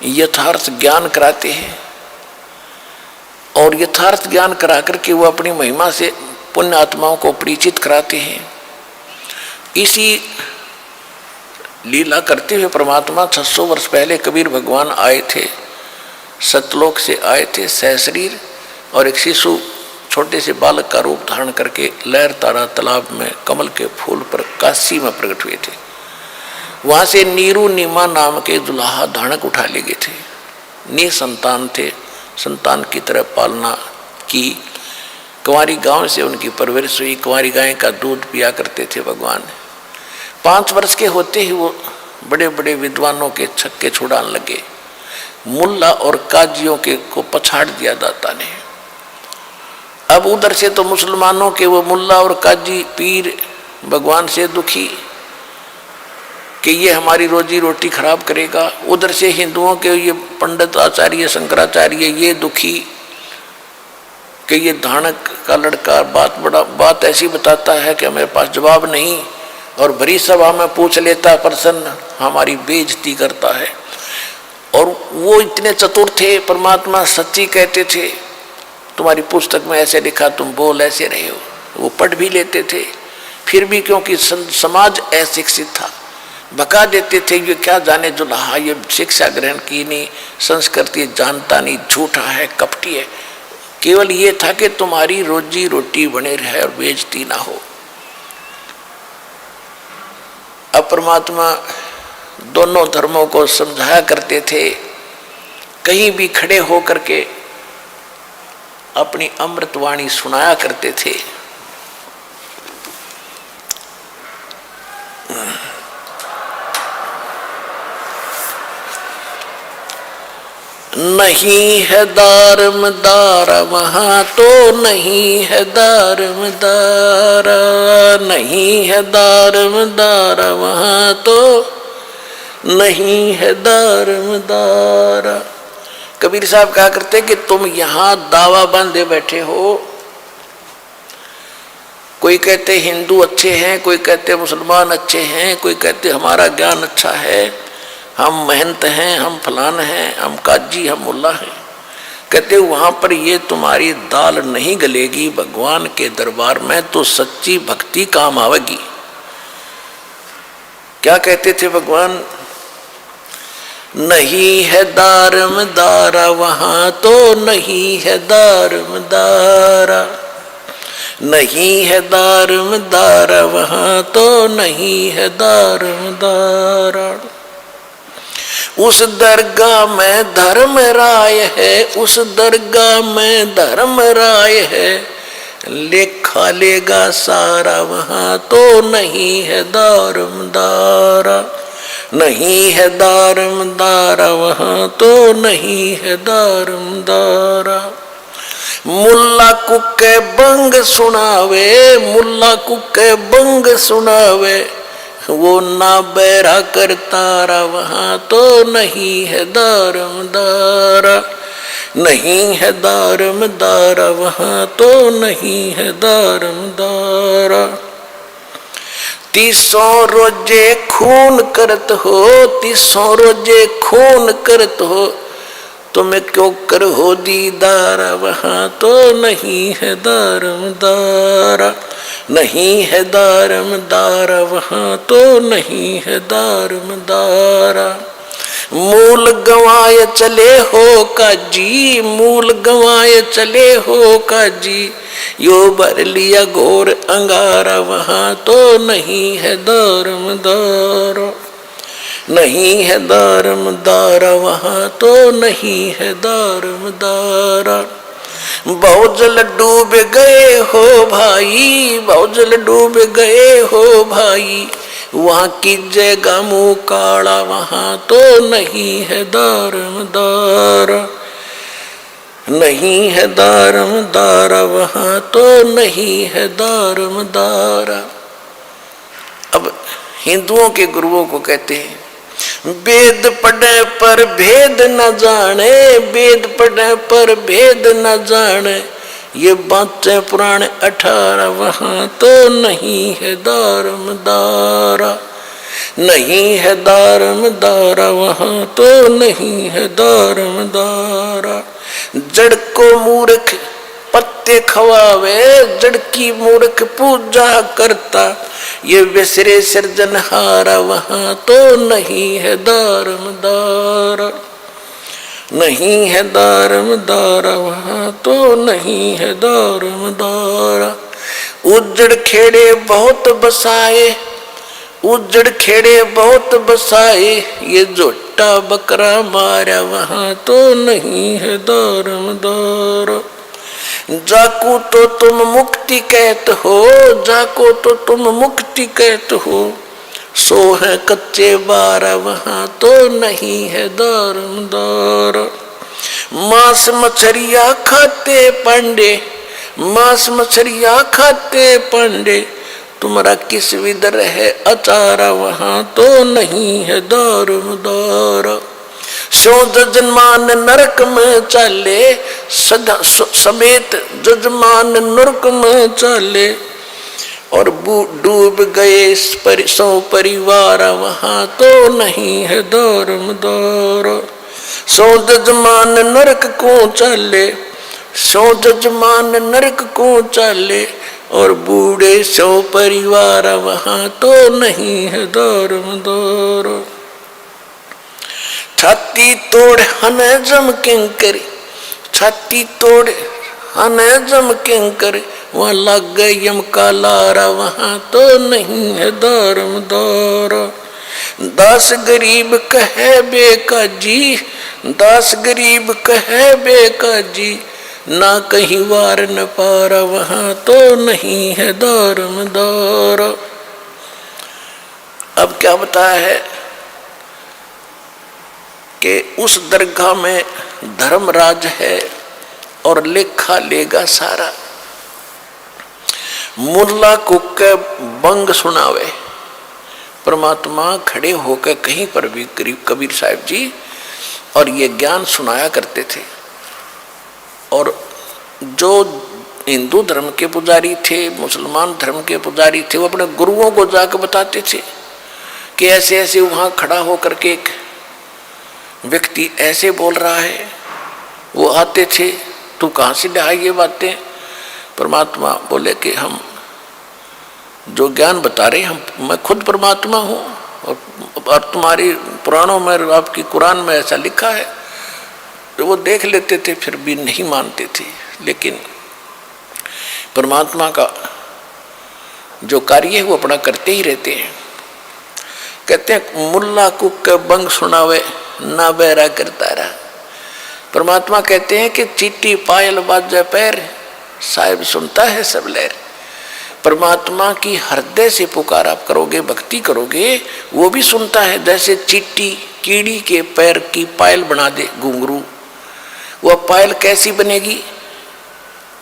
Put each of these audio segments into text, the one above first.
यथार्थ ज्ञान कराते हैं और यथार्थ ज्ञान करा करके वो अपनी महिमा से पुण्य आत्माओं को परिचित कराते हैं। इसी लीला करते हुए परमात्मा 600 वर्ष पहले कबीर भगवान आए थे, सतलोक से आए थे सहशरीर, और एक शिशु छोटे से बालक का रूप धारण करके लहर तारा तालाब में कमल के फूल पर काशी में प्रकट हुए थे। वहां से नीरू नीमा नाम के दुल्हा धानक उठा ले गए थे। निसंतान थे, संतान की तरह पालना की। कुंवारी गांव से उनकी परवरिश हुई, कुंवारी गाय का दूध पिया करते थे भगवान। 5 वर्ष के होते ही वो बड़े बड़े विद्वानों के छक्के छुड़ाने लगे। मुल्ला और काजियों के को पछाड़ दिया दाता ने। अब उधर से तो मुसलमानों के वो मुल्ला और काजी पीर भगवान से दुखी कि ये हमारी रोजी रोटी खराब करेगा। उधर से हिंदुओं के ये पंडित आचार्य शंकराचार्य ये दुखी कि ये धानक का लड़का बात ऐसी बताता है कि हमारे पास जवाब नहीं, और भरी सभा में पूछ लेता प्रसन्न, हमारी बेइज्जती करता है। और वो इतने चतुर थे, परमात्मा सच्ची कहते थे, तुम्हारी पुस्तक में ऐसे लिखा, तुम बोल ऐसे रहे हो। वो पढ़ भी लेते थे, फिर भी क्योंकि समाज अशिक्षित था भगा देते थे। ये क्या जाने जुल्हा, ये शिक्षा ग्रहण की नहीं, संस्कृति जानता नहीं, झूठा है, कपटी है। केवल ये था कि तुम्हारी रोजी रोटी बने रहे और बेइज्जती ना हो। अब परमात्मा दोनों धर्मों को समझाया करते थे। कहीं भी खड़े हो करके अपनी अमृतवाणी सुनाया करते थे। नहीं है दारमदारा वहाँ तो नहीं है दारमदारा, नहीं है दारमदारा वहाँ तो नहीं है दारमदारा। कबीर साहब कहा करते कि तुम यहाँ दावा बांधे बैठे हो। कोई कहते हिंदू अच्छे हैं, कोई कहते मुसलमान अच्छे हैं, कोई कहते हमारा ज्ञान अच्छा है, हम महंत हैं, हम फलान हैं, हम काजी, हम मुल्ला हैं। कहते वहाँ पर ये तुम्हारी दाल नहीं गलेगी भगवान के दरबार में, तो सच्ची भक्ति काम आवेगी। क्या कहते थे भगवान? नहीं है दारमदारा वहाँ तो नहीं है दारमदारा, नहीं है दारमदारा वहाँ तो नहीं है दारमदारा। उस दरगाह में धर्म राय है, उस दरगाह में धर्म राय है, लेखा लेगा सारा वहाँ तो नहीं है दारमदारा, नहीं है दारमदारा वहाँ तो नहीं है दारमदारा। मुल्ला कुके बंग सुनावे, मुल्ला कुके बंग सुनावे, वो ना बैरा करतारा वहाँ तो नहीं है दारमदारा, नहीं है दारमदारा वहाँ तो नहीं है दारमदारा। 300 रोजे खून करत हो, 300 रोजे खून करत हो, तुम्हें क्यों कर हो दीदारा वहाँ तो नहीं है दारमदारा, नहीं है दारमदारा वहाँ तो नहीं है दारमदारा। मूल गंवाए चले हो काजी, मूल गंवाए चले हो काजी, यो भर लिया घोर अंगारा वहाँ तो नहीं है दारमदारा, नहीं है दारमदारा वहाँ तो नहीं है दारमदारा। बहुत जल डूब गए हो भाई, बहुत जल डूब गए हो भाई, वहाँ की जगह मुँह काला वहाँ तो नहीं है दारमदारा, नहीं है दारमदारा वहाँ तो नहीं है दारमदारा। अब हिंदुओं के गुरुओं को कहते हैं वेद पढ़े पर भेद न जाने, वेद पढ़े पर भेद न जाने, ये बातें पुराने 18 वहाँ तो नहीं है दारमदारा, नहीं है दारमदारा वहां तो नहीं है दारमदारा। जड़ को मूर्ख पत्ते खवावे, जड़ की मूर्ख पूजा करता, ये विसरे सृजनहारा वहां तो नहीं है दारमदारा। नहीं है दारमदारा वहां तो नहीं है दारमदारा। उजड़ खेड़े बहुत बसाए, उजड़ खेड़े बहुत बसाए, ये जोटा बकरा मारा वहां तो नहीं है दारमदारा। जाको तो तुम मुक्ति कहते हो, जाको तो तुम मुक्ति कहते हो, सो है कच्चे बारा वहां तो नहीं है दारमदारा। मांस मछरिया खाते पांडे, मांस मछरिया खाते पांडे, तुम्हारा किस विदर है अचारा वहां तो नहीं है दारमदारा। सो जजमान नरक में चाले, सदा समेत जजमान नरक में चाले, और डूब गए सौ परिवार वहां तो नहीं है दारमदारा। सो जजमान नरक को चाले, सो जजमान नरक को चाले, और बूढ़े सौ परिवार वहां तो नहीं है दारमदारा। छाती तोड़ हने जम किंकर, छाती तोड़ हने जम किंकर, वहां लग गए यम का लारा वहां तो नहीं है दारमदारा। दास गरीब कहे बेकाजी, दास गरीब कहे बेकाजी, ना कहीं वार न पारा वहां तो नहीं है दारमदारा। अब क्या बताया है कि उस दरगाह में धर्मराज है और लेखा लेगा सारा। मुल्ला को के बंग सुनावे, परमात्मा खड़े होकर कहीं पर भी कबीर साहब जी और ये ज्ञान सुनाया करते थे। और जो हिंदू धर्म के पुजारी थे, मुसलमान धर्म के पुजारी थे, वो अपने गुरुओं को जाकर बताते थे कि ऐसे ऐसे वहां खड़ा होकर के एक व्यक्ति ऐसे बोल रहा है। वो आते थे, तू कहाँ से लाया ये बातें? परमात्मा बोले कि हम जो ज्ञान बता रहे हम, मैं खुद परमात्मा हूँ, और तुम्हारी पुराणों में, आपकी कुरान में ऐसा लिखा है। तो वो देख लेते थे, फिर भी नहीं मानते थे। लेकिन परमात्मा का जो कार्य है वो अपना करते ही रहते हैं। कहते हैं मुल्ला कुक बंग सुनावे ना बहरा करता रहा। परमात्मा कहते हैं कि चीटी पायल बाजा पैर, साहिब सुनता है सब लहर। परमात्मा की हृदय से पुकार आप करोगे, भक्ति करोगे, वो भी सुनता है। जैसे चीटी कीड़ी के पैर की पायल बना दे घुंघरू, वह पायल कैसी बनेगी?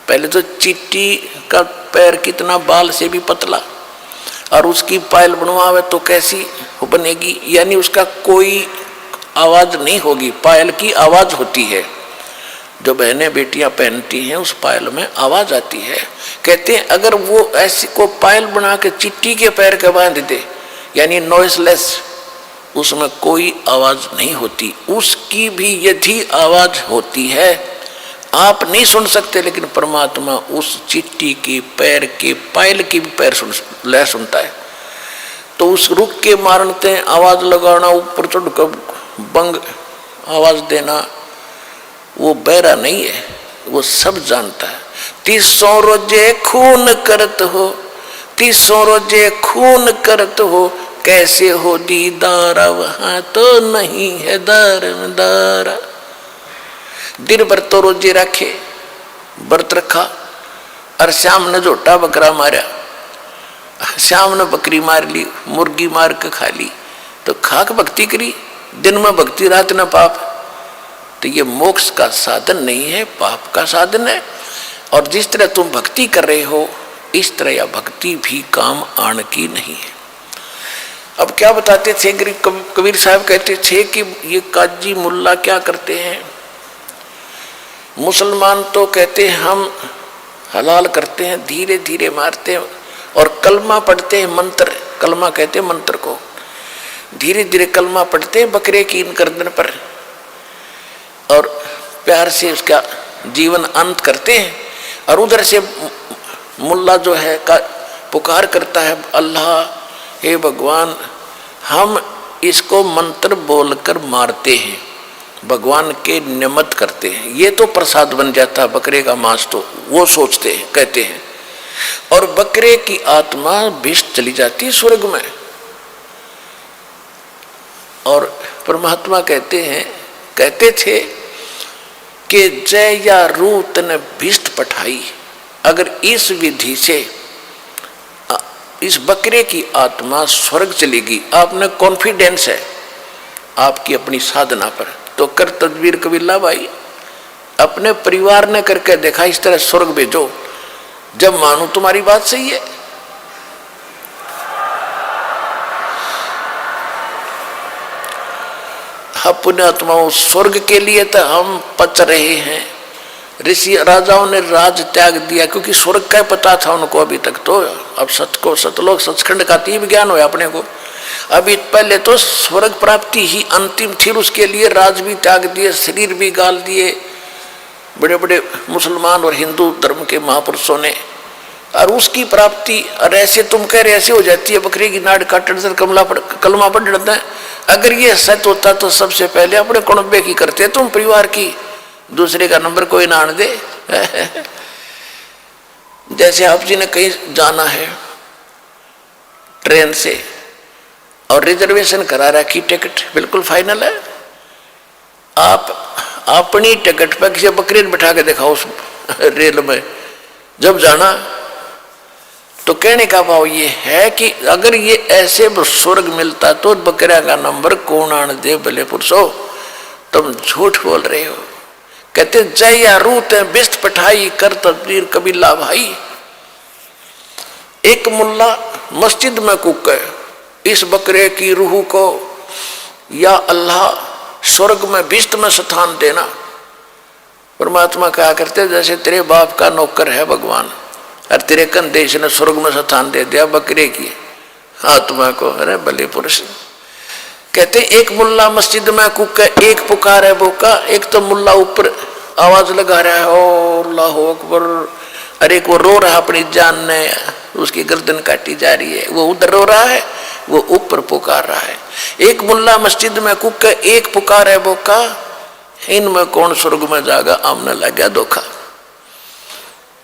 पहले तो चीटी का पैर कितना बाल से भी पतला, और उसकी पायल बनवावे तो कैसी बनेगी? यानी उसका कोई आवाज नहीं होगी, पायल की आवाज होती है। जो बहनें बेटियां पहनती हैं उस पायल में आवाज आती है। कहते हैं अगर वो ऐसी को पायल बना के चिट्टी के पैर के बांध दे, यानी नॉइसलेस, उसमें कोई आवाज नहीं होती। उसकी भी यदि आवाज होती है आप नहीं सुन सकते, लेकिन परमात्मा उस चिट्टी के पैर के पायल की भी पैर लय सुनता है। तो उस रुक के मारते आवाज लगाना, ऊपर चढ़ कर बंग आवाज देना, वो बहरा नहीं है, वो सब जानता है। 300 रोजे खून करत हो, 300 रोजे खून करत हो, कैसे हो दीदारा वहां तो नहीं है दारमदारा। दिन भर तो रोजे रखे, व्रत रखा, और शाम ने झोटा बकरा मारा, शाम ने बकरी मार ली, मुर्गी मार के खा ली, तो खाक भक्ति करी। दिन में भक्ति, रात न पाप। तो ये मोक्ष का साधन नहीं है, पाप का साधन है। और जिस तरह तुम भक्ति कर रहे हो, इस तरह यह भक्ति भी काम आने की नहीं है। अब क्या बताते थे कबीर साहब? कहते थे कि ये काजी मुल्ला क्या करते हैं, मुसलमान तो कहते हैं हम हलाल करते हैं, धीरे धीरे मारते हैं, और कलमा पढ़ते हैं, मंत्र, कलमा कहते हैं मंत्र को। धीरे धीरे कलमा पढ़ते हैं बकरे की इन गर्दन पर और प्यार से उसका जीवन अंत करते हैं। और उधर से मुल्ला जो है का पुकार करता है, अल्लाह हे भगवान, हम इसको मंत्र बोलकर मारते हैं, भगवान के निमित्त करते हैं, ये तो प्रसाद बन जाता है बकरे का मांस, तो वो सोचते हैं, कहते हैं। और बकरे की आत्मा विष चली जाती है स्वर्ग में। और परमात्मा कहते थे कि जय या रूत ने भिष्ट पठाई, अगर इस विधि से इस बकरे की आत्मा स्वर्ग चलेगी, आपने कॉन्फिडेंस है आपकी अपनी साधना पर, तो कर तदबीर कबीला भाई, अपने परिवार ने करके देखा, इस तरह स्वर्ग भेजो, जब मानो तुम्हारी बात सही है। हम पुण्यात्माओं स्वर्ग के लिए तो हम पच रहे हैं। ऋषि राजाओं ने राज त्याग दिया क्योंकि स्वर्ग का पता था उनको अभी तक, तो अब सतलोक सचखंड का तीव्र ज्ञान हुआ अपने को। अभी पहले तो स्वर्ग प्राप्ति ही अंतिम थी, उसके लिए राज भी त्याग दिए, शरीर भी गाल दिए बड़े बड़े मुसलमान और हिंदू धर्म के महापुरुषों ने, और उसकी प्राप्ति। और ऐसे तुम कह रहे ऐसे हो जाती है, बकरी की नाड़ काटने से कलमा पढ़ जाता है। अगर ये सत्य होता तो सबसे पहले अपने कुणबे की करते तुम, परिवार की, दूसरे का नंबर कोई ना आने दे। जैसे आप जी ने कहीं जाना है ट्रेन से और रिजर्वेशन करा रखी, टिकट बिल्कुल फाइनल है, आप अपनी टिकट पर किसी बकरी बिठा के दिखाओ उस रेल में जब जाना, तो कहने का भाव ये है कि अगर ये ऐसे स्वर्ग मिलता तो बकरिया का नंबर कौन आने दे, भले पुरुषो तुम झूठ बोल रहे हो। कहते जय या रूत बिस्त पठाई, कर तदबीर कबीला भाई। एक मुल्ला मस्जिद में कूके इस बकरे की रूह को, या अल्लाह स्वर्ग में बिस्त में स्थान देना। परमात्मा कहा करते जैसे तेरे बाप का नौकर है भगवान, और तेरे कंधे ने स्वर्ग में स्थान दे दिया बकरे की आत्मा को। अरे भले पुरुष। कहते एक मुल्ला मस्जिद में कूके, एक पुकार है बोका, एक तो मुल्ला ऊपर आवाज लगा रहा है ओ अल्लाह अकबर, अरे एक वो रो रहा अपनी जान ने, उसकी गर्दन काटी जा रही है, वो उधर रो रहा है, वो ऊपर पुकार रहा है। एक मुल्ला मस्जिद में कूके, एक पुकार है बोका, इनमें कौन स्वर्ग में जाएगा? आमने लग गया धोखा,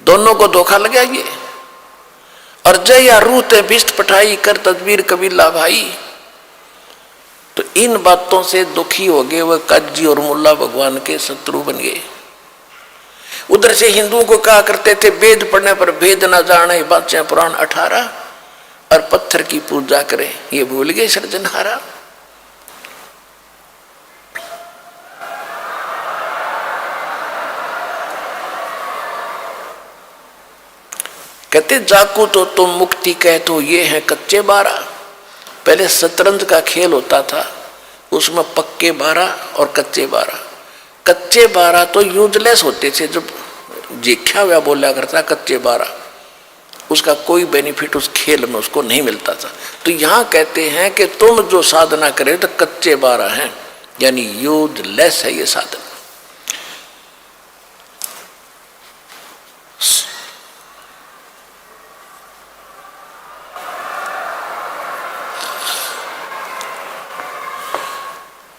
दोनों को धोखा लगा ये। और जय या रूते बिस्त पठाई, कर तदबीर कबीला भाई। तो इन बातों से दुखी हो गए वह काजी और मुल्ला भगवान के शत्रु बन गए। उधर से हिंदुओं को कहा करते थे वेद पढ़ने पर भेद न जाने, बादशाह पुराण 18, और पत्थर की पूजा करें, ये भूल गए सृजनहारा। कहते जाको तो तुम मुक्ति कह तो ये है कच्चे 12। पहले शतरंज का खेल होता था, उसमें पक्के 12 और कच्चे 12। कच्चे 12 तो यूजलेस होते थे, जब जीख्या हुआ बोला करता कच्चे 12, उसका कोई बेनिफिट उस खेल में उसको नहीं मिलता था। तो यहाँ कहते हैं कि तुम जो साधना करे तो कच्चे 12 हैं, यानी यूजलेस है ये साधना।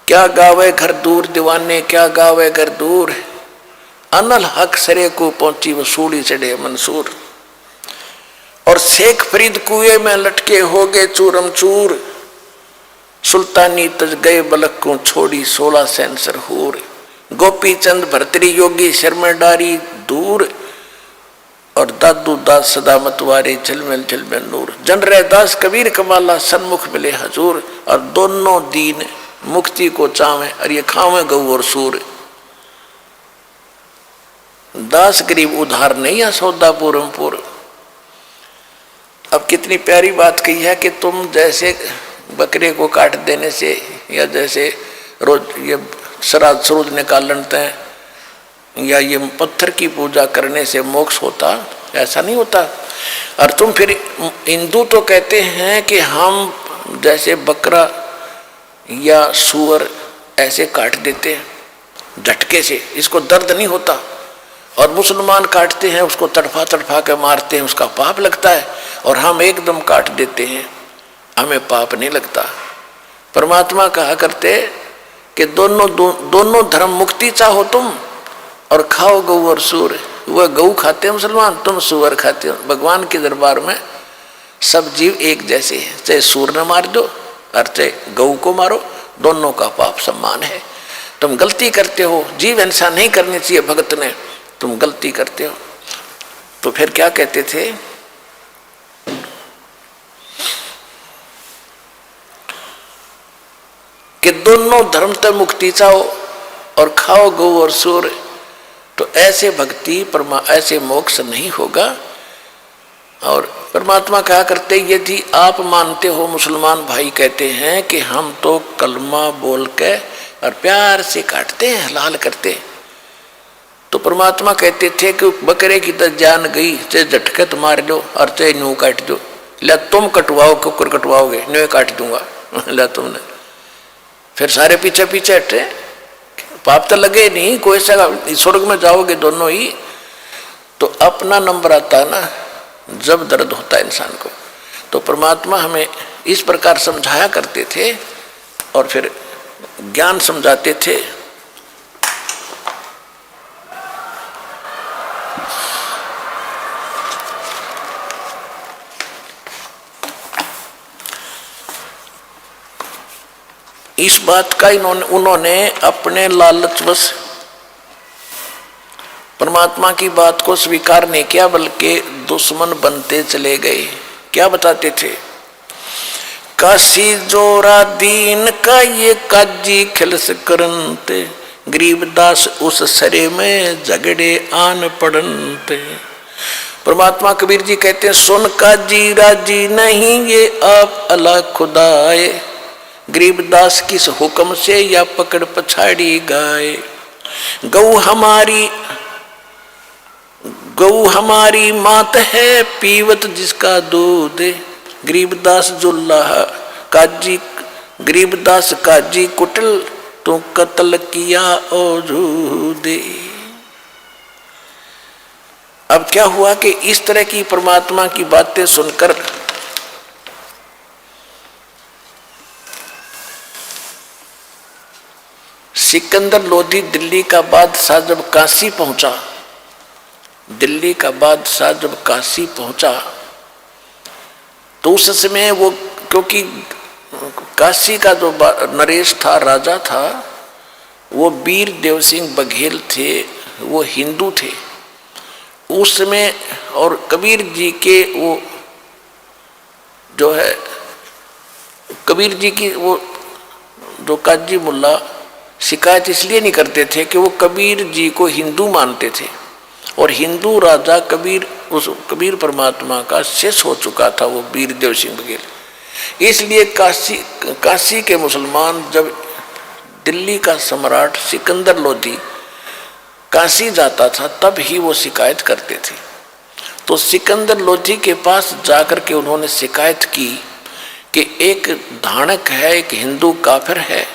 क्या गावे घर दूर दीवाने, क्या गावे घर दूर, अनल हक सरे को पहुंची वसूली चढ़े मंसूर। और शेख फरीद कुएं में लटके हो गए चूरम चूर, सुल्तानी तज गए बलक को छोड़ी 16 सेंसर हूर। गोपी चंद भरतरी योगी शर्मा डारी दूर, और दादू दास सदा मतवारे झलमिल झलमिल नूर। जन रे दास कबीर कमाला सन्मुख मिले हजूर, और दोनों दीन मुक्ति को चावे और ये खावे गऊ और सूर। दास गरीब उधार नहीं है सौदा पूरम पूर। अब कितनी प्यारी बात कही है कि तुम जैसे बकरे को काट देने से, या जैसे रोज ये श्राद्ध सरोज निकालते हैं, या ये पत्थर की पूजा करने से मोक्ष होता, ऐसा नहीं होता। और तुम फिर हिंदू तो कहते हैं कि हम जैसे बकरा या सूअर ऐसे काट देते हैं झटके से, इसको दर्द नहीं होता, और मुसलमान काटते हैं उसको तड़फा तड़फा के मारते हैं, उसका पाप लगता है, और हम एकदम काट देते हैं, हमें पाप नहीं लगता। परमात्मा कहा करते कि दोनों धर्म मुक्ति चाहो तुम और खाओ गऊ और सूर। वह गऊ खाते हैं मुसलमान, तुम सूअर खाते हो। भगवान के दरबार में सब जीव एक जैसे हैं, चाहे सूर न मार दो और चाहे गऊ को मारो, दोनों का पाप समान है। तुम गलती करते हो, जीव हिंसा नहीं करनी चाहिए भगत ने, तुम गलती करते हो। तो फिर क्या कहते थे कि दोनों धर्म तक मुक्ति चाहो और खाओ गऊ और सूर। तो ऐसे भक्ति ऐसे मोक्ष नहीं होगा। और परमात्मा कहा करते, यदि आप मानते हो, मुसलमान भाई कहते हैं कि हम तो कलमा बोल के और प्यार से काटते हैं, हलाल करते हैं, तो परमात्मा कहते थे कि बकरे की तो जान गई, चाहे झटकत मार लो और चाहे न्यू काट दो। ला तुम कटवाओ, कुकर कटवाओगे, न्यू काट दूंगा। ला तुमने, फिर सारे पीछे पीछे हटे, पाप तो लगे नहीं, कोई सा स्वर्ग में जाओगे दोनों ही। तो अपना नंबर आता है ना जब दर्द होता है इंसान को। तो परमात्मा हमें इस प्रकार समझाया करते थे और फिर ज्ञान समझाते थे। इस बात का उन्होंने अपने लालचवश परमात्मा की बात को स्वीकार नहीं किया, बल्कि दुश्मन बनते चले गए। क्या बताते थे? काशी जोरा दीन का ये काजी खिलस करनते, गरीबदास उस सरे में झगड़े आन पड़नते। परमात्मा कबीर जी कहते हैं, सुन काजी राजी नहीं ये आप अल्लाह खुदाए, गरीबदास किस हुक्म से या पकड़ पछाड़ी गाय। गऊ हमारी मात है पीवत जिसका दूध, गरीबदास जुल्लाह काजी, गरीबदास काजी कुटल तो कत्ल किया औजूदे। अब क्या हुआ कि इस तरह की परमात्मा की बातें सुनकर सिकंदर लोधी दिल्ली का बादशाह जब काशी पहुंचा, दिल्ली का बादशाह जब काशी पहुंचा तो उस समय वो, क्योंकि काशी का जो नरेश था, राजा था, वो वीर देव सिंह बघेल थे, वो हिंदू थे उस समय। और कबीर जी के वो जो है, कबीर जी की वो जो काजी मुल्ला शिकायत इसलिए नहीं करते थे कि वो कबीर जी को हिंदू मानते थे, और हिंदू राजा कबीर, उस कबीर परमात्मा का शिष्य हो चुका था वो वीर देव सिंह बघेल। इसलिए काशी के मुसलमान जब दिल्ली का सम्राट सिकंदर लोधी काशी जाता था तब ही वो शिकायत करते थे। तो सिकंदर लोधी के पास जाकर के उन्होंने शिकायत की कि एक धानक है, एक हिंदू काफिर है,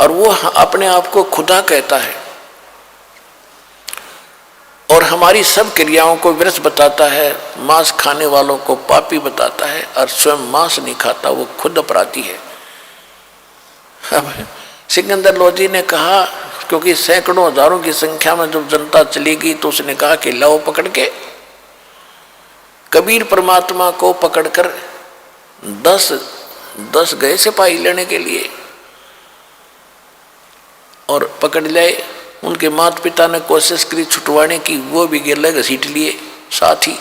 और वो अपने आप को खुदा कहता है और हमारी सब क्रियाओं को व्यर्थ बताता है, मांस खाने वालों को पापी बताता है, और स्वयं मांस नहीं खाता, वो खुद अपराधी है। अब सिकंदर लोधी ने कहा, क्योंकि सैकड़ों हजारों की संख्या में जब जनता चली गई तो उसने कहा कि लाओ पकड़ के। कबीर परमात्मा को पकड़कर 10 गए सिपाही लेने के लिए और पकड़ लाए। उनके माता पिता ने कोशिश करी छुटवाने की, वो भी गिरले घसीट लिए साथ ही।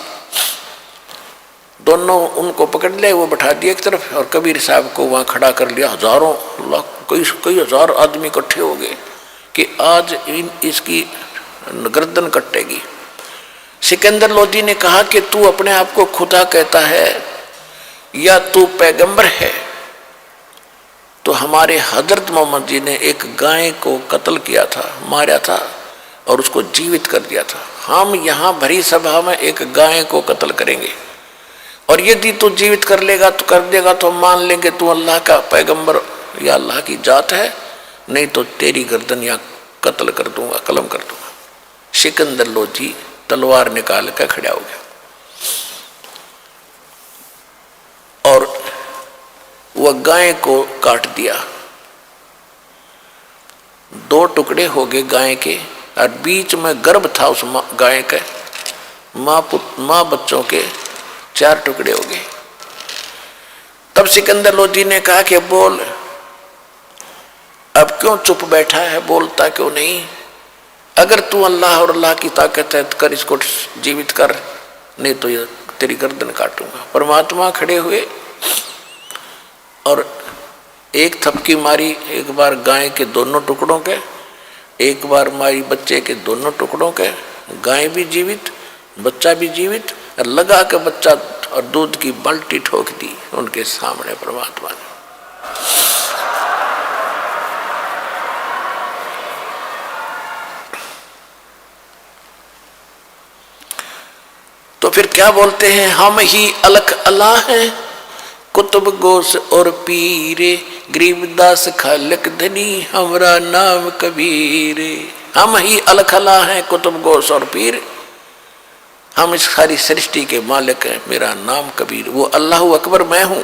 दोनों उनको पकड़ लिए, वो बैठा दिए एक तरफ और कबीर साहब को वहाँ खड़ा कर लिया। हजारों लाख कई हजार आदमी इकट्ठे हो गए कि आज इसकी गर्दन कटेगी। सिकंदर लोधी ने कहा कि तू अपने आप को खुदा कहता है या तू पैगंबर है? तो हमारे हजरत मोहम्मद जी ने एक गाय को कत्ल किया था, मारा था और उसको जीवित कर दिया था। हम यहाँ भरी सभा में एक गाय को कत्ल करेंगे और यदि तू जीवित कर लेगा तो कर देगा तो मान लेंगे तू अल्लाह का पैगंबर या अल्लाह की जात है, नहीं तो तेरी गर्दन या कत्ल कर दूंगा, कलम कर दूंगा। सिकंदर लोधी तलवार निकाल कर खड़ा हो गया और वह गाय को काट दिया। 2 टुकड़े हो गए गाय के, और बीच में गर्भ था उस गाय का, माँ बच्चों के 4 टुकड़े हो गए। तब सिकंदर लोधी ने कहा कि बोल, अब क्यों चुप बैठा है, बोलता क्यों नहीं? अगर तू अल्लाह और अल्लाह की ताकत है तो कर, इसको जीवित कर, नहीं तो ये तेरी गर्दन काटूंगा। परमात्मा खड़े हुए और एक थपकी मारी, एक बार गाय के दोनों टुकड़ों के, एक बार मारी बच्चे के दोनों टुकड़ों के, गाय भी जीवित, बच्चा भी जीवित, और लगा के बच्चा और दूध की बाल्टी ठोक दी उनके सामने परमात्मा ने। तो फिर क्या बोलते हैं, हम ही अलख अल्लाह हैं, कुतुब गोस और पीरे, गरीबदास खालक धनी, हमरा नाम कबीर। हम ही अलख अल्लाह हैं, कुतुब गोस और पीर, हम इस सारी सृष्टि के मालिक हैं, मेरा नाम कबीर। वो अल्लाह अकबर मैं हूं।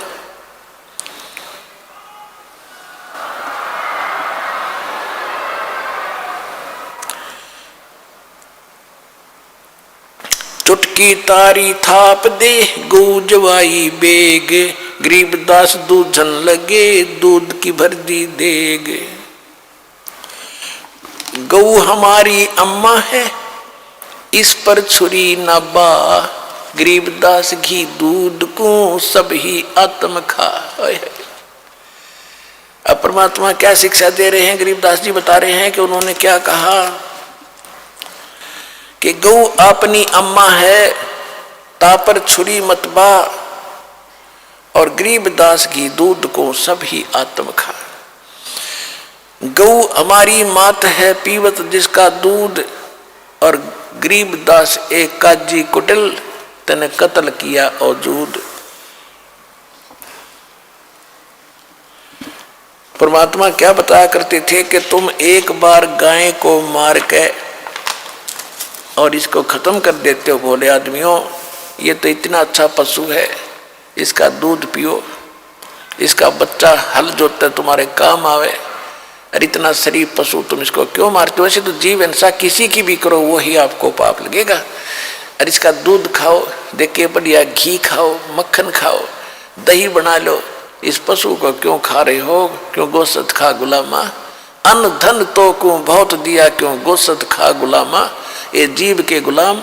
चुटकी तारी थाप दे, गूंजवाई बेग, गरीबदास दूधन लगे, दूध की भर दी देग। गऊ हमारी अम्मा है, इस पर छुरी न बा, गरीबदास घी दूध को सब ही आत्म खा। अब परमात्मा क्या शिक्षा दे रहे हैं, गरीबदास जी बता रहे हैं कि उन्होंने क्या कहा कि गऊ अपनी अम्मा है, तापर छुरी मत बा, और गरीबदास घी दूध को सब ही आत्म खा। गऊ हमारी मात है, पीवत जिसका दूध, और गरीबदास एक काजी कुटिल, तने कत्ल किया औजूद। परमात्मा क्या बताया करते थे कि तुम एक बार गाय को मार के और इसको खत्म कर देते हो, भोले आदमियों, ये तो इतना अच्छा पशु है, इसका दूध पियो, इसका बच्चा हल जोते तुम्हारे काम आवे, और इतना शरीफ पशु तुम इसको क्यों मारते हो? वैसे तो जीव हिंसा किसी की भी करो वही आपको पाप लगेगा। और इसका दूध खाओ, देखे बढ़िया घी खाओ, मक्खन खाओ, दही बना लो, इस पशु को क्यों खा रहे हो? क्यों गोश्त खा गुलामा, अन्न धन तो को बहुत दिया, क्यों गोश्त खा गुलामा। ये जीव के गुलाम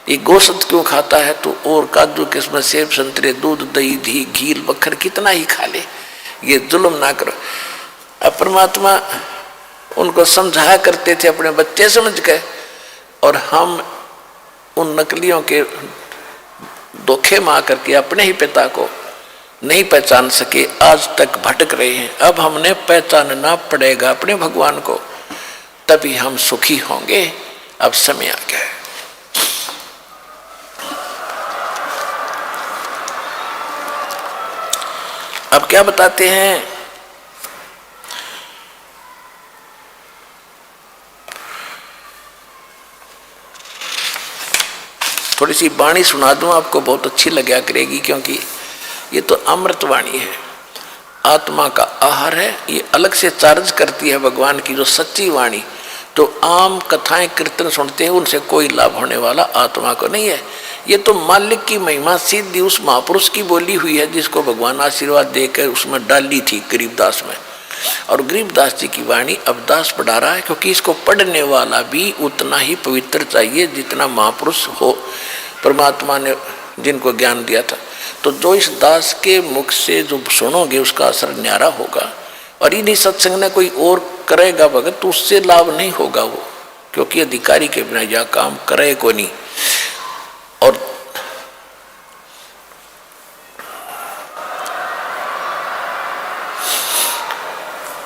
ये गोश्त क्यों खाता है? तो और काजू किस्म, सेब संतरे, दूध दही घी घी मक्खन कितना ही खा ले, ये जुल्म ना करो। अब परमात्मा उनको समझाया करते थे अपने बच्चे समझ के, और हम उन नकलियों के धोखे में आकर के अपने ही पिता को नहीं पहचान सके, आज तक भटक रहे हैं। अब हमने पहचानना पड़ेगा अपने भगवान को, तभी हम सुखी होंगे। अब समय आ गया है। अब क्या बताते हैं, थोड़ी सी वाणी सुना दूं आपको, बहुत अच्छी लगा करेगी, क्योंकि ये तो अमृत वाणी है, आत्मा का आहार है। ये अलग से चार्ज करती है भगवान की जो सच्ची वाणी। तो आम कथाएं कीर्तन सुनते हैं, उनसे कोई लाभ होने वाला आत्मा को नहीं है। ये तो मालिक की महिमा सीधी उस महापुरुष की बोली हुई है, जिसको भगवान आशीर्वाद देकर उसमें डाली थी गरीबदास में। और गरीबदास जी की वाणी अब दास पढ़ा रहा है, क्योंकि इसको पढ़ने वाला भी उतना ही पवित्र चाहिए जितना महापुरुष हो, परमात्मा ने जिनको ज्ञान दिया था। तो जो इस दास के मुख से जो सुनोगे उसका असर न्यारा होगा। और इन्हीं सत्संग ने कोई और करेगा भगत तो उससे लाभ नहीं होगा वो, क्योंकि अधिकारी के बिना यह काम करे को नहीं।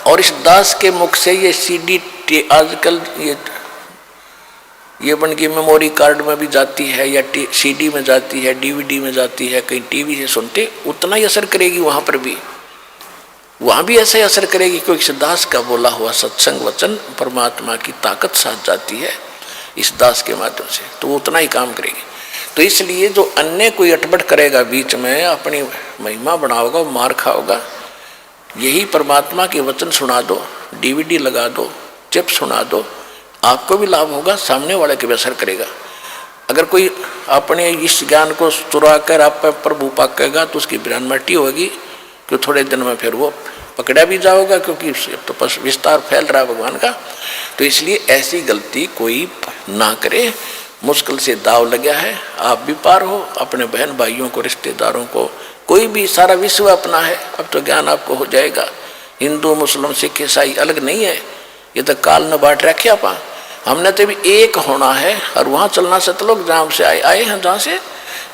और इस दास के मुख से ये सीडी आजकल ये बन के मेमोरी कार्ड में भी जाती है, या सीडी में जाती है, डीवीडी में जाती है, कहीं टीवी से सुनते, उतना ही असर करेगी वहां पर भी। वहां भी ऐसा ही असर करेगी, क्योंकि इस दास का बोला हुआ सत्संग वचन परमात्मा की ताकत साथ जाती है इस दास के माध्यम से, तो उतना ही काम करेगी। तो इसलिए जो अन्य कोई अटपट करेगा बीच में, अपनी महिमा बनाओगा, मार खाओगा, यही परमात्मा के वचन सुना दो, डीवीडी लगा दो, चिप सुना दो, आपको भी लाभ होगा, सामने वाले के भी असर करेगा। अगर कोई अपने इस ज्ञान को चुरा कर आप पर प्रभु पाकेगा तो उसकी ब्रह्मटी होगी कि थोड़े दिन में फिर वो पकड़ा भी जाओगा, क्योंकि तो बस विस्तार फैल रहा है भगवान का। तो इसलिए ऐसी गलती कोई ना करे, मुश्किल से दाव लगा है, आप भी पार हो, अपने बहन भाइयों को, रिश्तेदारों को, कोई भी, सारा विश्व अपना है। अब तो ज्ञान आपको हो जाएगा। हिंदू मुस्लिम सिख ईसाई अलग नहीं है, ये तो काल न बांट रखे आप। हमने तो भी एक होना है और वहाँ चलना सतलोक जहाँ से आए हैं, जहाँ से।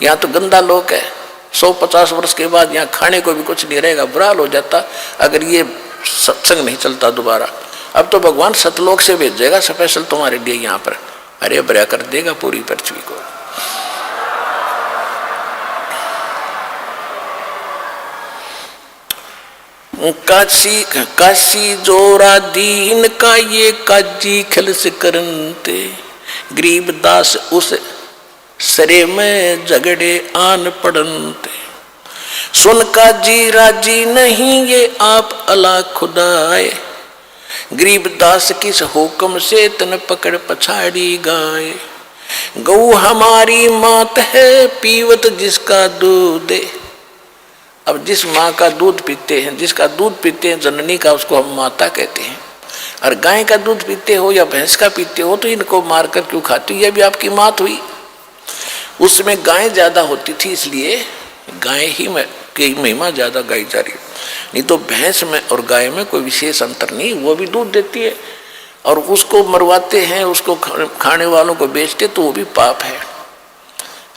यहाँ तो गंदा लोक है, 150 वर्ष के बाद यहाँ खाने को भी कुछ नहीं रहेगा, बुरा हाल हो जाता अगर ये सत्संग नहीं चलता दोबारा। अब तो भगवान सतलोक से भेजेगा स्पेशल तुम्हारे लिए, यहाँ पर हरे भरा कर देगा पूरी पृथ्वी को। काशी जोरा दीन का ये काजी खिलस करनते, गरीबदास उस सरे में झगड़े आन पड़नते। सुन काजी राजी नहीं ये आप अला खुदाए, गरीबदास किस हुक्म से तन पकड़ पछाड़ी गाए। गौ हमारी मात है पीवत जिसका दूध, अब जिस माँ का दूध पीते हैं, जिसका दूध पीते हैं जननी का, उसको हम माता कहते हैं। और गाय का दूध पीते हो या भैंस का पीते हो तो इनको मारकर क्यों खाती हो, यह भी आपकी मात हुई। उसमें गाय ज्यादा होती थी इसलिए गाय ही में की महिमा ज्यादा गाई जा रही, नहीं तो भैंस में और गाय में कोई विशेष अंतर नहीं, वो भी दूध देती है। और उसको मरवाते हैं, उसको खाने वालों को बेचते तो वो भी पाप है।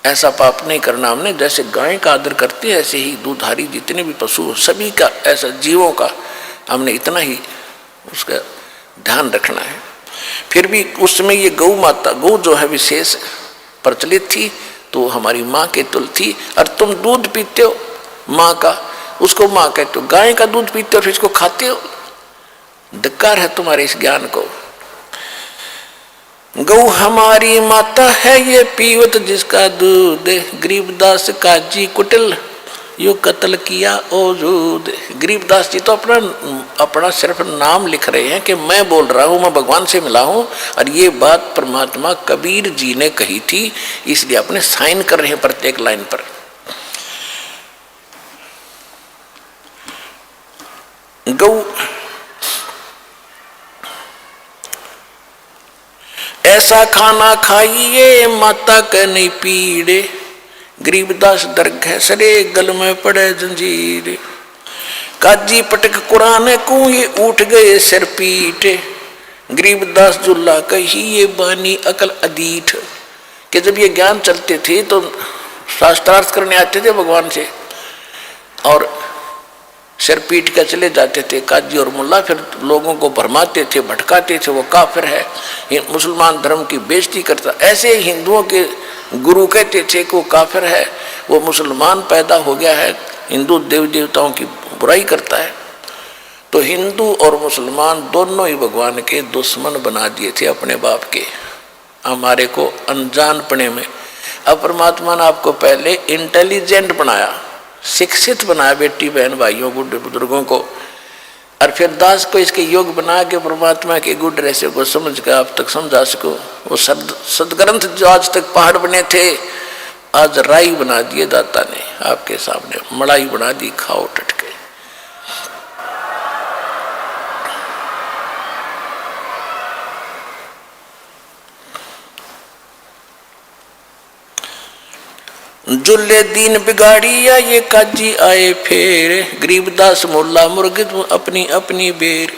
ऐसा पाप नहीं करना हमने। जैसे गाय का आदर करते हैं ऐसे ही दूधारी जितने भी पशु सभी का, ऐसा जीवों का हमने इतना ही उसका ध्यान रखना है। फिर भी उसमें ये गौ माता, गौ जो है विशेष प्रचलित थी, तो हमारी माँ के तुल थी। और तुम दूध पीते हो माँ का, उसको माँ कहते हो। गाय का दूध पीते हो फिर इसको खाते हो, धिक्कार है तुम्हारे इस ज्ञान को। गौ हमारी माता है ये पीवत जिसका दूध, गरीबदास काजी कुटिल यो कत्ल किया औजूद। गरीबदास जी तो अपना सिर्फ नाम लिख रहे हैं कि मैं बोल रहा हूँ, मैं भगवान से मिला हूँ, और ये बात परमात्मा कबीर जी ने कही थी, इसलिए अपने साइन कर रहे हैं प्रत्येक लाइन पर। गौ ऐसा खाना खाइए माता के नहीं पीड़े, गरीबदास दरगाह सरे गल में पड़े जंजीर। काजी पटक कुरान को ये उठ गए सिर पीटे, गरीबदास जुल्ला कही ये बानी अकल अदीठ। कि जब ये ज्ञान चलते थे तो शास्त्रार्थ करने आते थे भगवान से और सिर पीट कर चले जाते थे काजी और मुल्ला, फिर लोगों को भरमाते थे, भटकाते थे, वो काफिर है, मुसलमान धर्म की बेइज्जती करता। ऐसे हिंदुओं के गुरु कहते थे कि वो काफिर है, वो मुसलमान पैदा हो गया है, हिंदू देवी देवताओं की बुराई करता है। तो हिंदू और मुसलमान दोनों ही भगवान के दुश्मन बना दिए थे अपने बाप के, हमारे को अनजानपने में। अब परमात्मा ने आपको पहले इंटेलिजेंट बनाया, शिक्षित बनाया, बेटी बहन भाइयों बूढ़े बुजुर्गों को, और फिर दास को इसके योग बना के परमात्मा के गुड रहस्य को समझ कर आप तक समझा सको। वो सदग्रंथ जो आज तक पहाड़ बने थे आज राई बना दिए दाता ने, आपके सामने मड़ाई बना दी, खाओ टटके। जुल्ले दीन बिगाड़िया ये काजी आए फेर, गरीबदास मुल्ला मुर्गे अपनी अपनी बेर।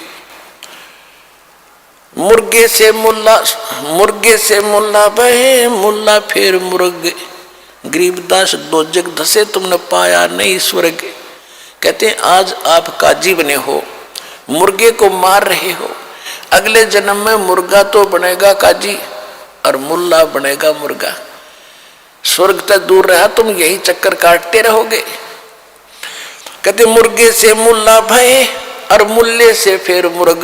मुर्गे से मुल्ला बहे मुल्ला फिर मुर्गे, गरीबदास दो जग धसे तुमने पाया नहीं स्वर्ग। कहते हैं आज आप काजी बने हो, मुर्गे को मार रहे हो, अगले जन्म में मुर्गा तो बनेगा काजी और मुल्ला बनेगा मुर्गा। स्वर्ग तक दूर रहा, तुम यही चक्कर काटते रहोगे। कहते मुर्गे से मुल्ला भय और मुल्ले से फिर मुर्ग,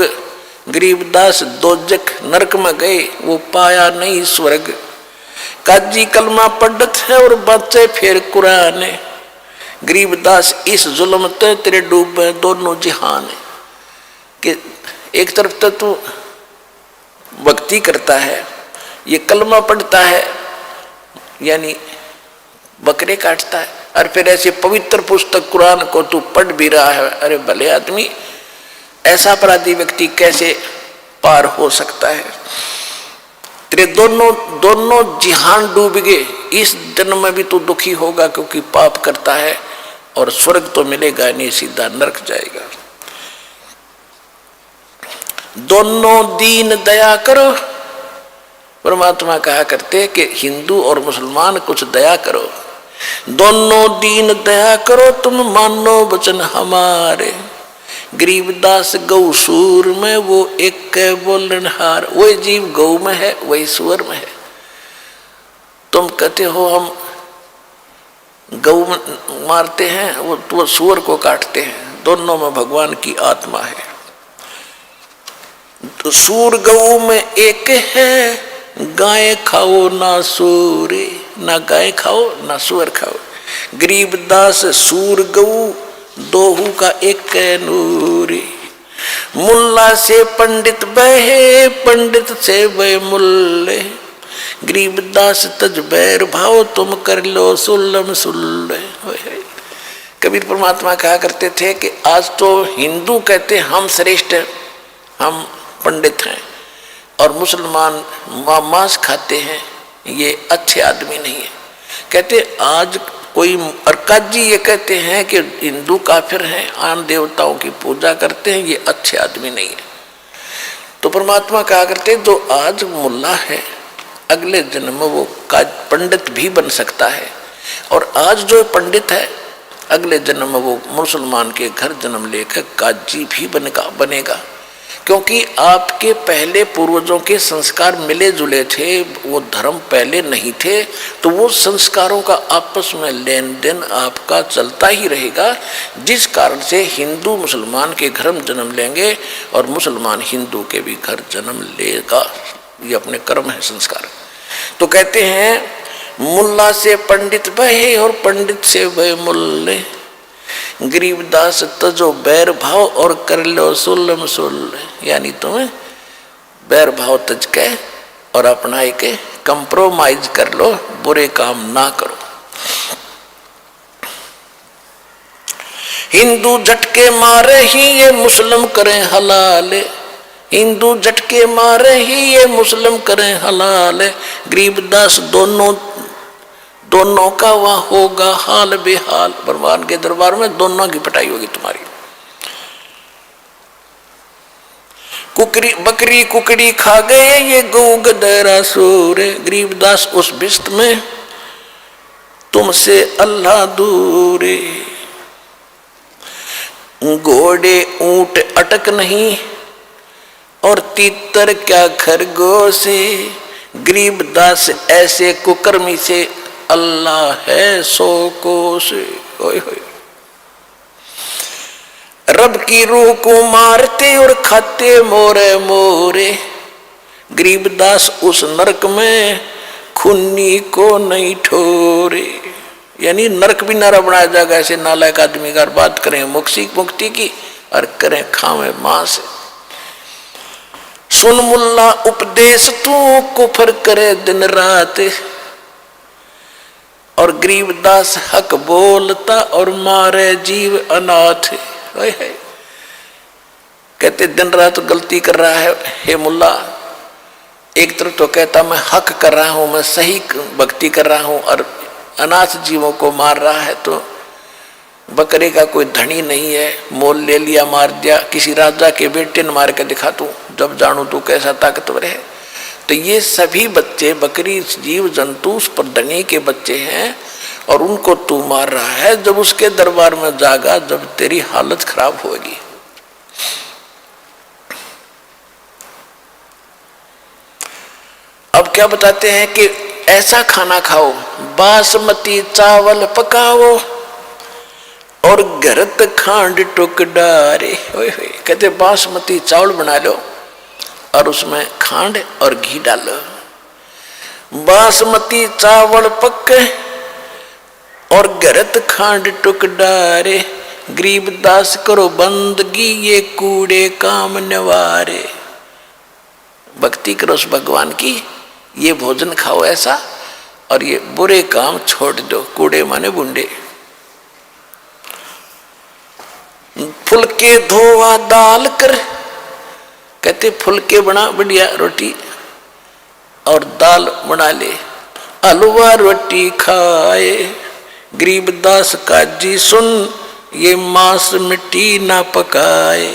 गरीबदास दोजक नरक में गए, वो पाया नहीं स्वर्ग। काजी कलमा पढ़त है और बच्चे फिर कुरान। गरीबदास इस जुल्म ते तेरे डूबे दोनों जिहान। कि एक तरफ तो तू भक्ति करता है, ये कलमा पढ़ता है यानी बकरे काटता है, और फिर ऐसे पवित्र पुस्तक कुरान को तू पढ़ भी रहा है। अरे भले आदमी, ऐसा अपराधी व्यक्ति कैसे पार हो सकता है? तेरे दोनों जिहान डूब गए। इस जन्म में भी तू दुखी होगा क्योंकि पाप करता है, और स्वर्ग तो मिलेगा नहीं, सीधा नरक जाएगा। दोनों दीन दया करो। परमात्मा कहा करते कि हिंदू और मुसलमान कुछ दया करो। दोनों दीन दया करो, तुम मानो वचन हमारे। गरीबदास गौ सूर में वो एक बोलनहार। वही जीव गौ में है, वही सूअर में है। तुम कहते हो हम गौ मारते हैं, वो सूअर को काटते हैं। दोनों में भगवान की आत्मा है। तो सूर गौ में एक है, गाय खाओ ना सूरे, ना गाय खाओ ना सूअर खाओ। गरीबदास सूर गऊ दोहू का एक नूरी। मुल्ला से पंडित बहे, पंडित से बहे मुल्ले। गरीबदास तज बैर भाव, तुम कर लो सुल्लम सुल्ले। कबीर परमात्मा कहा करते थे कि आज तो हिंदू कहते हम श्रेष्ठ हैं, हम पंडित हैं, और मुसलमान मांस खाते हैं, ये अच्छे आदमी नहीं है। कहते आज कोई अरकाजी ये कहते हैं कि हिंदू काफिर हैं, आन देवताओं की पूजा करते हैं, ये अच्छे आदमी नहीं है। तो परमात्मा कहा करते जो आज मुल्ला है, अगले जन्म में वो पंडित भी बन सकता है, और आज जो पंडित है अगले जन्म में वो मुसलमान के घर जन्म लेकर काजी भी बनेगा। क्योंकि आपके पहले पूर्वजों के संस्कार मिले जुले थे, वो धर्म पहले नहीं थे, तो वो संस्कारों का आपस में लेन देन आपका चलता ही रहेगा, जिस कारण से हिंदू मुसलमान के घर में जन्म लेंगे और मुसलमान हिंदू के भी घर जन्म लेगा। ये अपने कर्म है, संस्कार। तो कहते हैं मुल्ला से पंडित बहे और पंडित से बहे मुल्ले। गरीबदास तजो बैर भाव और कर लो सुल्लम सुल्ल, यानी तुम्हें बैर भाव तज के और अपना एक कंप्रोमाइज कर लो, बुरे काम ना करो। हिंदू झटके मारे ही ये मुस्लिम करें हलाल, हिंदू झटके मारे ही ये मुस्लिम करें हलाल। गरीबदास दोनों का वहां होगा हाल बेहाल। भगवान के दरबार में दोनों की पिटाई होगी तुम्हारी। बकरी कुकड़ी खा गए ये गऊ गदरा सूर। गरीबदास उस बिस्त में तुमसे अल्लाह दूरे। घोड़े ऊंट अटक नहीं और तीतर क्या खरगोश। गरीबदास ऐसे कुकर्मी से अल्लाह है सो कोस। रब की रूह को मारते और खाते मोरे मोरे। गरीबदास उस नरक में खूनी को नहीं ठोरे। यानी नरक भी नारा बनाया जाएगा ऐसे नालायक आदमी का। बात करें मुक्ति की और करें खावे मांस। सुन मुल्ला उपदेश तू कुफर करे दिन रात। और गरीबदास हक बोलता और मारे जीव अनाथ। कहते दिन रात गलती कर रहा है हे मुल्ला। एक तरफ तो कहता मैं हक कर रहा हूं, मैं सही भक्ति कर रहा हूं, और अनाथ जीवों को मार रहा है। तो बकरे का कोई धनी नहीं है, मोल ले लिया, मार दिया। किसी राजा के बेटे ने मार के दिखा तू, जब जानू तू कैसा ताकतवर है। तो ये सभी बच्चे बकरी जीव जंतु उस पर धनी के बच्चे हैं, और उनको तू मार रहा है। जब उसके दरबार में जागा, जब तेरी हालत खराब होगी। अब क्या बताते हैं कि ऐसा खाना खाओ, बासमती चावल पकाओ और घरत खांड टुक डारे। कहते बासमती चावल बना लो और उसमें खांड और घी डालो। बासमती चावल पके और घरत खांड टुक डारे। गरीब दास करो बंदगी ये कूड़े काम नवारे। भक्ति करो उस भगवान की, ये भोजन खाओ ऐसा, और ये बुरे काम छोड़ दो। कूड़े माने बुंडे। फुलके धोवा दाल कर। कहते फुलके बना बढ़िया रोटी और दाल बना ले। हलवा रोटी खाए। गरीब दास काजी सुन ये मांस मिट्टी ना पकाए।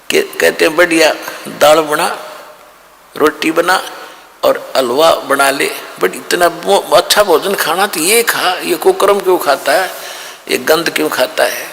कहते बढ़िया दाल बना, रोटी बना और हलवा बना ले। बट इतना अच्छा भोजन खाना तो ये खा, ये कुकर्म क्यों खाता है, ये गंद क्यों खाता है।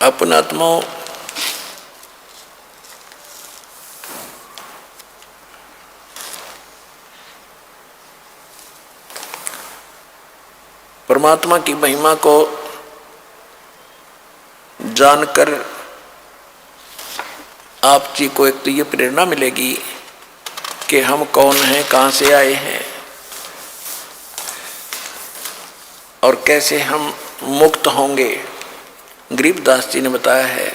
अपन आत्माओं परमात्मा की महिमा को जानकर आप जी को एक तो ये प्रेरणा मिलेगी कि हम कौन हैं, कहाँ से आए हैं और कैसे हम मुक्त होंगे। गरीबदास जी ने बताया है,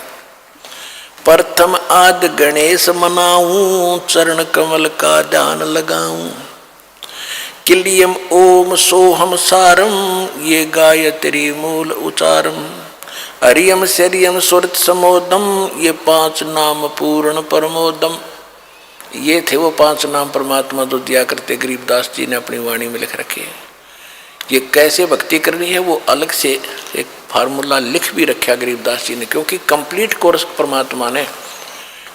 प्रथम आद गणेश मनाऊं, चरण कमल का ध्यान लगाऊं। किलियम ओम सोहम सारम, ये गायत्री मूल उचारम। हरियम शरियम सुरत समोदम, ये 5 नाम पूर्ण परमोदम। ये थे वो 5 नाम परमात्मा जो दिया करते गरीबदास जी ने अपनी वाणी में लिख रखे। ये कैसे भक्ति करनी है वो अलग से एक फार्मूला लिख भी रखा गरीबदास जी ने, क्योंकि कंप्लीट कोर्स परमात्मा ने,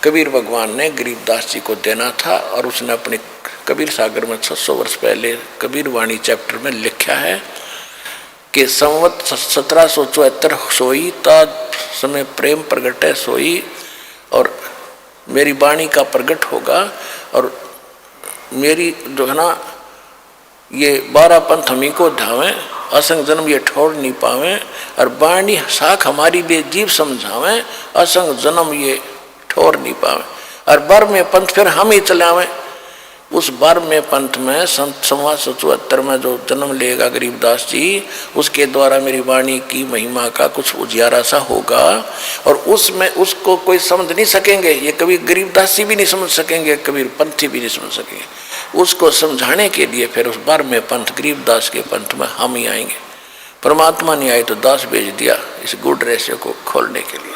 कबीर भगवान ने गरीबदास जी को देना था। और उसने अपने कबीर सागर में 600 वर्ष पहले कबीर वाणी चैप्टर में लिखा है कि संवत 1774 सोई ता समय प्रेम प्रगट है सोई, और मेरी वाणी का प्रगट होगा और मेरी जो है ना ये 12 पंथ हमी को धावें, असंग जन्म ये ठोड़ नहीं पावें। और वाणी साख हमारी बेजीव समझावें, असंग जन्म ये ठोर नहीं पावें। और बर में पंथ फिर हम ही चलावें। उस बर में पंथ में 1774 में जो जन्म लेगा गरीबदास जी, उसके द्वारा मेरी वाणी की महिमा का कुछ उजियारा सा होगा। और उसमें उसको कोई समझ नहीं सकेंगे, ये कभी गरीबदास जी भी नहीं समझ सकेंगे, कबीर पंथी भी नहीं समझ सकेंगे। उसको समझाने के लिए फिर उस बार में पंथ गरीबदास के पंथ में हम ही आएंगे। परमात्मा नहीं आए तो दास भेज दिया इस गुड़ रहस्य को खोलने के लिए।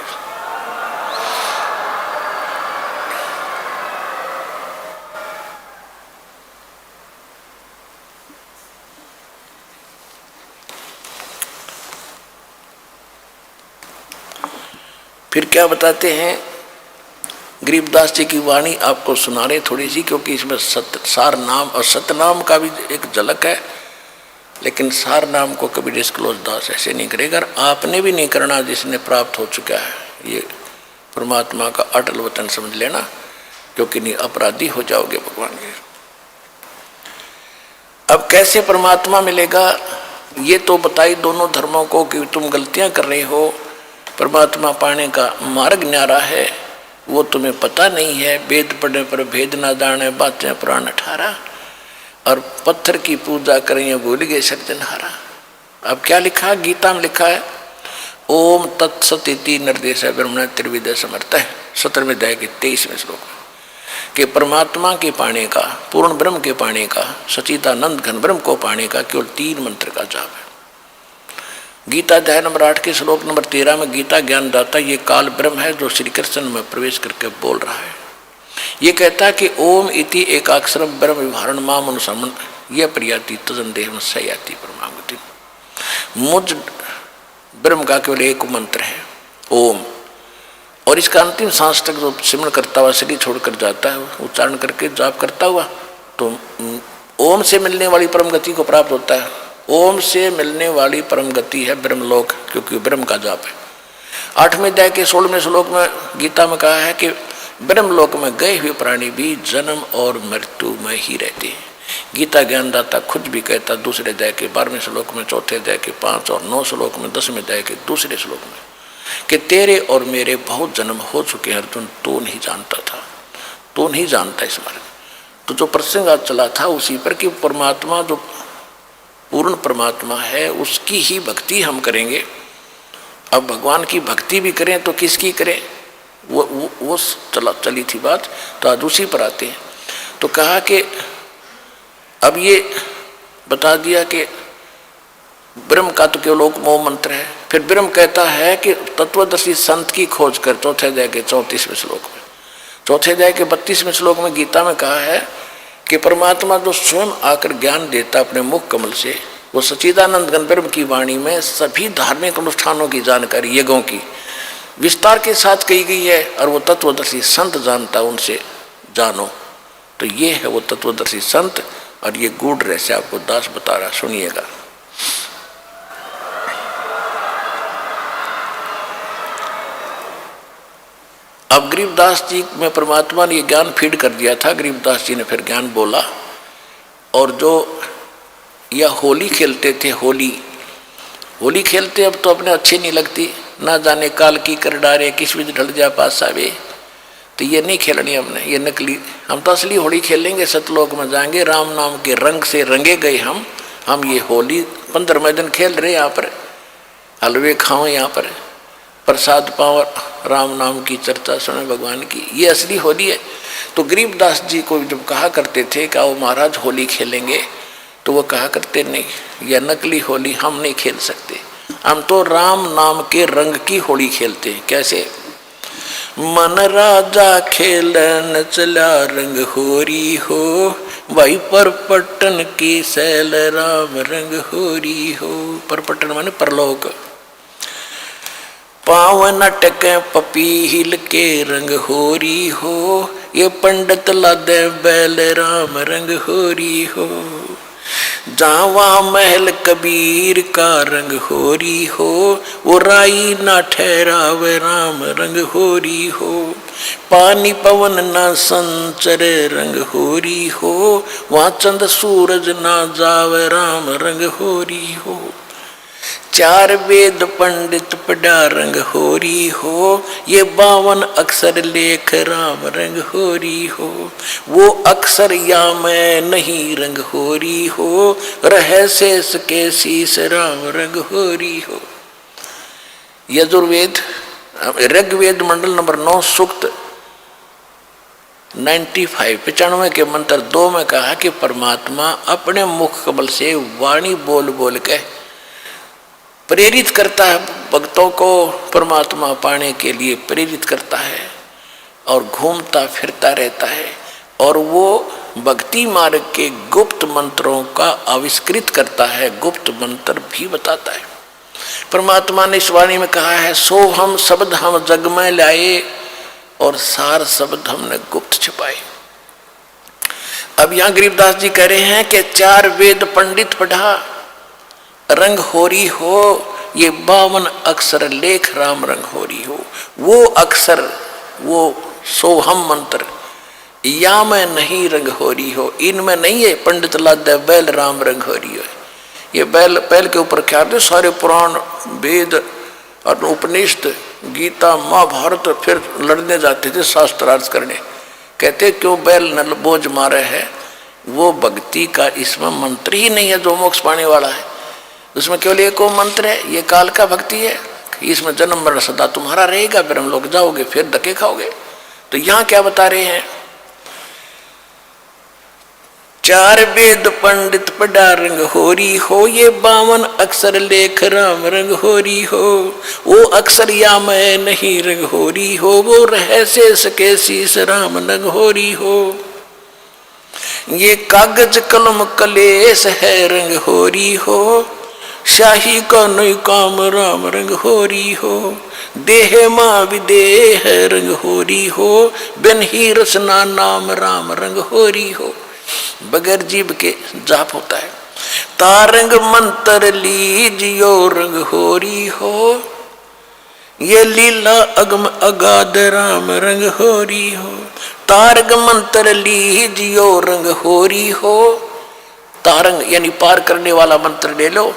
फिर क्या बताते हैं गरीबदास जी की वाणी आपको सुना रहे थोड़ी सी, क्योंकि इसमें सार नाम और सतनाम का भी एक झलक है। लेकिन सार नाम को कभी डिस्क्लोज दास ऐसे नहीं करेगा, और आपने भी नहीं करना जिसने प्राप्त हो चुका है। ये परमात्मा का अटल वचन समझ लेना, क्योंकि नहीं अपराधी हो जाओगे भगवान के। अब कैसे परमात्मा मिलेगा ये तो बताई दोनों धर्मों को कि तुम गलतियां कर रहे हो। परमात्मा पाने का मार्ग न्यारा है, वो तुम्हें पता नहीं है। वेद पढ़ने पर भेद ना जाने, बातें पुराण 18। और पत्थर की पूजा करें भूल गए सर्जनहारा। अब क्या लिखा गीता में लिखा है, ओम तत्सत इति निर्देश ब्रह्मण त्रिविद समर्थ है 17वें अध्याय के 23वें श्लोक में, कि परमात्मा के पाने का, पूर्ण ब्रह्म के पाने का, सचिदानंद घन ब्रह्म को पाने का केवल 3 मंत्र का जाप है। गीता अध्याय नंबर 8 के श्लोक नंबर 13 में गीता ज्ञान दाता ये काल ब्रह्म है जो श्री कृष्ण में प्रवेश करके बोल रहा है। ये कहता है कि ओम इति एकाक्षरम ब्रह्म विभारण माम अनुसमन यह प्रियाति तजन देह सयाति परमागति। मुझ ब्रह्म का केवल एक मंत्र है ओम, और इसका अंतिम सांस तक जो सिमरण करता हुआ शरीर छोड़कर जाता है, उच्चारण करके जाप करता हुआ, तो ओम से मिलने वाली परम गति को प्राप्त होता है। ओम से मिलने वाली परम गति है ब्रह्मलोक, क्योंकि ब्रह्म का जाप है। 8वें अध्याय के 16वें श्लोक में गीता में कहा है कि ब्रह्मलोक में गए हुए प्राणी भी जन्म और मृत्यु में ही रहते हैं। गीता ज्ञानदाता खुद भी कहता दूसरे अध्याय के 12वें श्लोक में, चौथे अध्याय के 5 और 9 श्लोक में, 10वें अध्याय के दूसरे श्लोक में, कि तेरे और मेरे बहुत जन्म हो चुके हैं अर्जुन, तू नहीं जानता था, तू नहीं जानता इस बारे में। तो जो प्रसंग आज चला था उसी पर कि परमात्मा जो पूर्ण परमात्मा है उसकी ही भक्ति हम करेंगे। अब भगवान की भक्ति भी करें तो किसकी करें, वो चली थी बात। तो आज उसी पर आते हैं। तो कहा कि अब ये बता दिया कि ब्रह्म का तो केवल एक मोह मंत्र है। फिर ब्रह्म कहता है कि तत्वदर्शी संत की खोज कर, चौथे अध्याय के 34वें श्लोक में। चौथे अध्याय के 32वें श्लोक में गीता में कहा है कि परमात्मा जो स्वयं आकर ज्ञान देता अपने मुख कमल से, वो सच्चिदानंद घन ब्रह्म की वाणी में सभी धार्मिक अनुष्ठानों की जानकारी यज्ञों की विस्तार के साथ कही गई है, और वो तत्वदर्शी संत जानता, उनसे जानो। तो ये है वो तत्वदर्शी संत, और ये गूढ़ रहस्य आपको दास बता रहा, सुनिएगा। अब गरीबदास जी में परमात्मा ने ये ज्ञान फीड कर दिया था। गरीबदास जी ने फिर ज्ञान बोला, और जो यह होली खेलते थे, होली खेलते अब तो अपने अच्छी नहीं लगती, ना जाने काल की कर डारे किस बीच ढल जा पास आवे, तो ये नहीं खेलनी हमने, ये नकली। हम तो असली होली खेलेंगे, सतलोक में जाएंगे, राम नाम के रंग से रंगे गए हम ये होली 15वें दिन खेल रहे, यहाँ पर हलवे खाओ, यहाँ पर प्रसाद पाओ, राम नाम की चर्चा सुने भगवान की, ये असली होली है। तो गरीबदास जी को जब कहा करते थे कि आओ महाराज होली खेलेंगे, तो वो कहा करते नहीं, यह नकली होली हम नहीं खेल सकते, हम तो राम नाम के रंग की होली खेलते हैं। कैसे? मन राजा खेलन चला रंग होरी हो, भाई परपटन की सैल राम रंग होरी हो। परपटन माने परलोक। पावन अटक पपीहिल के रंग होरी हो, ये पंडित लादे बैल राम रंग होरी हो। जावा महल कबीर का रंग होरी हो, वो राई ना ठहराव राम रंग होरी हो। पानी पवन ना संचर रंग होरी हो, वहाँ चंद सूरज ना जाव राम रंग होरी हो। 4 वेद पंडित पढ़ा रंग होरी हो, ये 52 अक्षर लेख राम रंग होरी हो। वो अक्षर या मैं नहीं रंग होरी हो, रह शेष के शीश राम रंग होरी हो। यजुर्वेद ऋग्वेद मंडल नंबर 9 सूक्त 95 के मंत्र 2 में कहा कि परमात्मा अपने मुख कमल से वाणी बोल बोल के प्रेरित करता है भक्तों को, परमात्मा पाने के लिए प्रेरित करता है, और घूमता फिरता रहता है, और वो भक्ति मार्ग के गुप्त मंत्रों का आविष्कृत करता है, गुप्त मंत्र भी बताता है। परमात्मा ने इस वाणी में कहा है, सो हम शब्द हम जग में लाए, और सार शब्द हमने गुप्त छिपाए। अब यहाँ गरीबदास जी कह रहे हैं कि 4 वेद पंडित पढ़ा रंग होरी हो, ये 52 अक्षर लेख राम रंग होरी हो। वो अक्षर, वो सोहम मंत्र या में नहीं रंग होरी हो, इनमें नहीं है पंडित लादे बैल राम रंग होरी हो। ये बैल के ऊपर क्या थे, सारे पुराण वेद और उपनिषद गीता महाभारत फिर लड़ने जाते थे शास्त्रार्थ करने। कहते क्यों बैल नल बोझ मारे है, वो भक्ति का इसमें मंत्र ही नहीं है जो मोक्ष पाने वाला है। उसमें केवल एक मंत्र है, ये काल का भक्ति है, इसमें जन्म मरण सदा तुम्हारा रहेगा, फिर हम लोग जाओगे फिर धक्के खाओगे। तो यहाँ क्या बता रहे हैं, 4 वेद पंडित पढ़ा रंग होरी हो, ये 52 अक्षर लेख राम रंग होरी हो। वो अक्षर या मैं नहीं रंग होरी हो, वो रह शेष के शीश राम रंग होरी हो। ये कागज कलम कलेश है रंग होरी हो, शाही का नहीं काम राम रंग होरी हो, देह माँ विदेह रंग होरी हो, बिन ही रसना नाम राम रंग होरी हो। बगैर जीव के जाप होता है। तारंग मंत्र लीजियो रंग होरी हो, ये लीला अगम अगाध राम रंग होरी हो। तारंग मंत्र लीजियो रंग होरी हो, तारंग यानी पार करने वाला मंत्र ले लो,